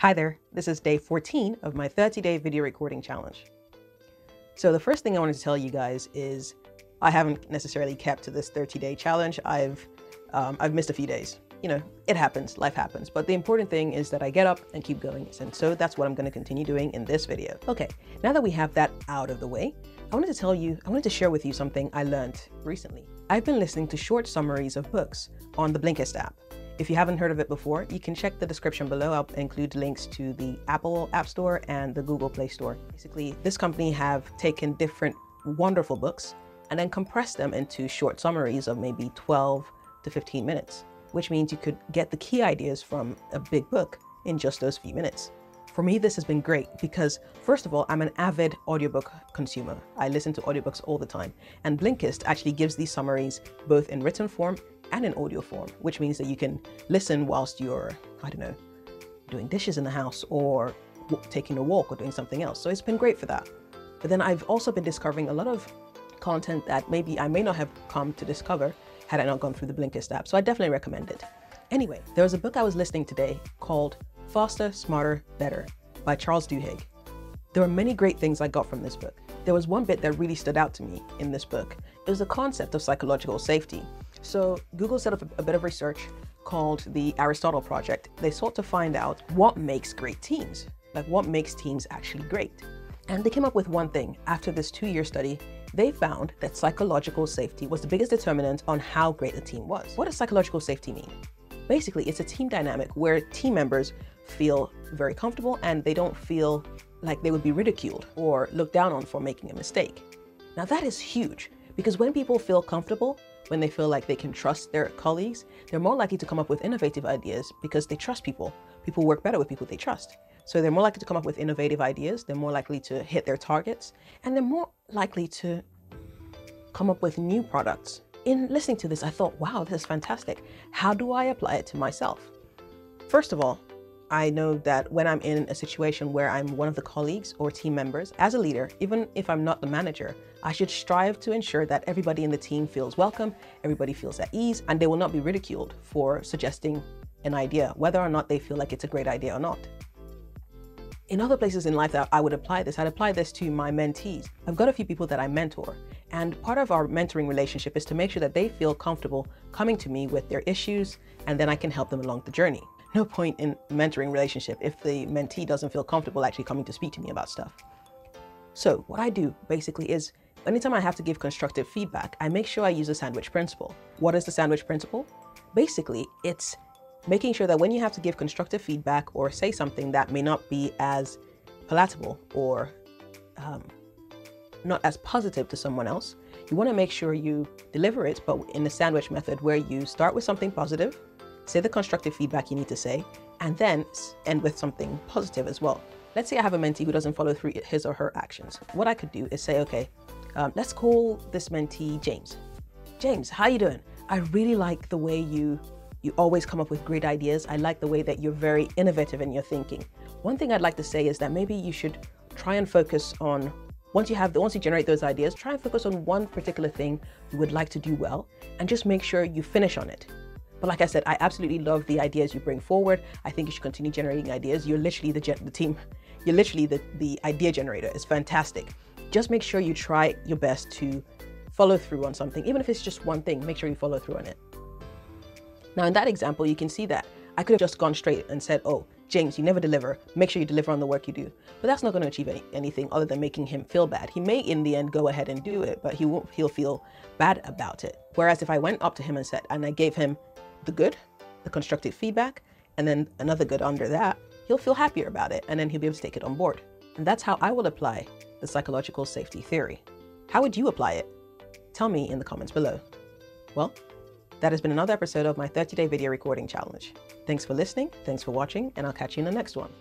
Hi there, this is day 14 of my 30-day video recording challenge. So the first thing I wanted to tell you guys is I haven't necessarily kept to this 30-day challenge. I've missed a few days. You know, it happens, life happens. But the important thing is that I get up and keep going. And so that's what I'm going to continue doing in this video. Okay, now that we have that out of the way, I wanted to share with you something I learned recently. I've been listening to short summaries of books on the Blinkist app. If you haven't heard of it before, you can check the description below. I'll include links to the Apple App Store and the Google Play Store. Basically, this company have taken different wonderful books and then compressed them into short summaries of maybe 12 to 15 minutes, which means you could get the key ideas from a big book in just those few minutes. For me, this has been great because, first of all, I'm an avid audiobook consumer. I listen to audiobooks all the time, and Blinkist actually gives these summaries both in written form and in audio form, which means that you can listen whilst you're, I don't know, doing dishes in the house or taking a walk or doing something else. So it's been great for that. But then I've also been discovering a lot of content that maybe I may not have come to discover had I not gone through the Blinkist app. So I definitely recommend it. Anyway, there was a book I was listening today called Faster, Smarter, Better by Charles Duhigg. There were many great things I got from this book. There was one bit that really stood out to me in this book. It was the concept of psychological safety. So Google set up a bit of research called the Aristotle Project. They sought to find out what makes great teams, like what makes teams actually great. And they came up with one thing. After this 2-year study, they found that psychological safety was the biggest determinant on how great a team was. What does psychological safety mean? Basically, it's a team dynamic where team members feel very comfortable and they don't feel like they would be ridiculed or looked down on for making a mistake. Now that is huge because when people feel comfortable, when they feel like they can trust their colleagues, they're more likely to come up with innovative ideas because they trust people. People work better with people they trust. So they're more likely to come up with innovative ideas, they're more likely to hit their targets, and they're more likely to come up with new products. In listening to this, I thought, wow, this is fantastic. How do I apply it to myself? First of all, I know that when I'm in a situation where I'm one of the colleagues or team members, as a leader, even if I'm not the manager, I should strive to ensure that everybody in the team feels welcome, everybody feels at ease, and they will not be ridiculed for suggesting an idea, whether or not they feel like it's a great idea or not. In other places in life that I would apply this, I'd apply this to my mentees. I've got a few people that I mentor, and part of our mentoring relationship is to make sure that they feel comfortable coming to me with their issues, and then I can help them along the journey. No point in a mentoring relationship if the mentee doesn't feel comfortable actually coming to speak to me about stuff. So what I do basically is, anytime I have to give constructive feedback, I make sure I use the sandwich principle. What is the sandwich principle? Basically, it's making sure that when you have to give constructive feedback or say something that may not be as palatable or not as positive to someone else, you want to make sure you deliver it, but in the sandwich method where you start with something positive, say the constructive feedback you need to say, and then end with something positive as well. Let's say I have a mentee who doesn't follow through his or her actions. What I could do is say, okay, let's call this mentee James. James, how you doing? I really like the way you always come up with great ideas. I like the way that you're very innovative in your thinking. One thing I'd like to say is that maybe you should try and focus on, once you generate those ideas, try and focus on one particular thing you would like to do well, and just make sure you finish on it. But like I said, I absolutely love the ideas you bring forward. I think you should continue generating ideas. You're literally you're literally the idea generator. It's fantastic. Just make sure you try your best to follow through on something. Even if it's just one thing, make sure you follow through on it. Now in that example, you can see that I could have just gone straight and said, oh, James, you never deliver. Make sure you deliver on the work you do. But that's not going to achieve anything other than making him feel bad. He may in the end go ahead and do it, but he'll feel bad about it. Whereas if I went up to him and I gave him the good, the constructive feedback, and then another good under that, he'll feel happier about it, and then he'll be able to take it on board. And that's how I will apply the psychological safety theory. How would you apply it? Tell me in the comments below. Well, that has been another episode of my 30-day video recording challenge. Thanks for listening, thanks for watching, and I'll catch you in the next one.